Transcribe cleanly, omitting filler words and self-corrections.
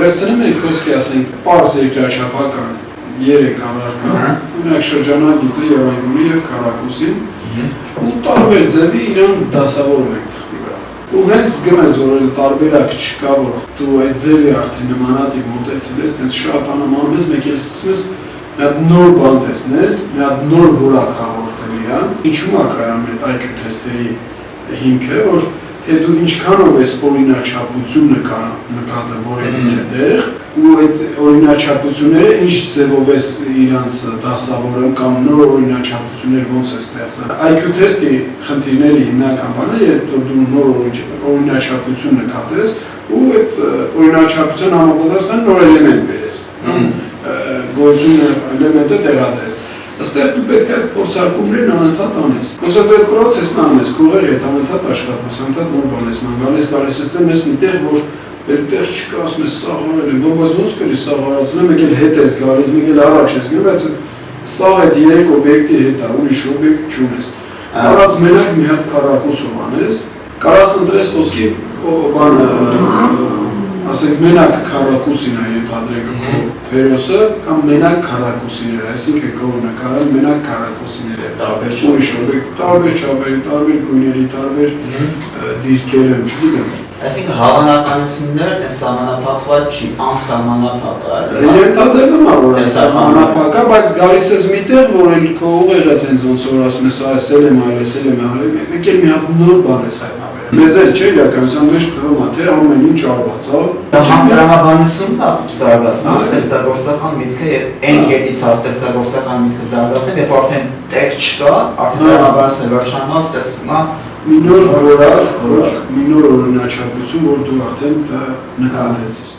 վերցնում ենք խոսքի ասենք պարզ երկրաչափական 3 առարկա, ունենք շրջանակիցը Եռանկյունի եւ Քառակուսին, ու տարբեր ձևի իրան դասավորում ենք թղթի վրա։ Ու հենց գնաց որ տարբերակ չկա, որ դու այդ ձևի արդեն նմանատիպ մոտեցել ես, տենց շատ անհամանում ես, մեկ էլ սկսում ես մի հատ նոր բան տեսնել, մի հատ նոր որակ հաղորդել իրան, ինչու՞մ է կայանում այդ IQ թեստերի հիմքը, որ թե դու ինչքանով ես օրինաչափություն նկատել որևիցե տեղ, ու այդ օրինաչափությունները ինչ ձևով ես իրանց դասավորում կամ նոր օրինաչափություններ ոնց ես ստեղծել։ IQ թեստի խնդիրների հիմնական բանը է, որ դու նոր օրինաչափություն նկատես ու այդ օրինաչափության համապատասխան նոր էլեմենտ բերես, գոյություն էլեմենտը տեղադրես։ Այստեղ դու պետք է փորձարկումներն անընդհատ անես։ Ոսոտ այդ process-ն անես, քողերի հետ անընդհատ աշխատես, անընդհատ նոր բան ես գալիս ես մեզ մի տեղ, որ այդտեղ չկա, ասում ես սաղարել եմ, բայց ոնց կրի սաղարացնել, մեկ էլ հետ ես գալիս, մեկ էլ առաջ ես գնում, բայց սաղ այդ 3 օբյեկտի հետ է, ուրիշ օբյեկտ չունես։ Կարաս մենակ մի հատ քառակուսով անես, կարաս ընտրես ոսկի բանը, ասենք մենակ քառակուսին է ենթադրենք Փերոսը կամ մենակ քառակուսին է, այսինքն քո նկարը մենակ քառակուսին է, տարբեր ուրիշ օբյեկտ, տարբեր չափերի, տարբեր գույների, տարբեր դիրքերը, չգիտեմ։ Այսինքն հավանականությունները տես սահմանափակված չի, անսահմանափակ է։ Ենթադրվում է, որ անսահմանափակ է, բայց գալիս ես միտեղ, որ էլ քո ուղեղը տենց ոնց որ ասում ես, այսել եմ, այլեսել եմ, մեկ էլ մի հատ նոր բան ես հայտնաբերել։ Մեզ էլ չէ իրականության մեջ թվում է, թե ամեն ինչ արված է։ Համադրամաբանությունն է զարգացնում, ստեղծագործական միտքը այն կետից է ստեղծագործական միտքը զարգացնում, երբ արդեն տեղ չկա, արդեն դրամաբանությունը վերջանում է, ստեղծվում է մի նոր որակ, մի նոր օրինաչափություն, որ դու արդեն նկատեցիր։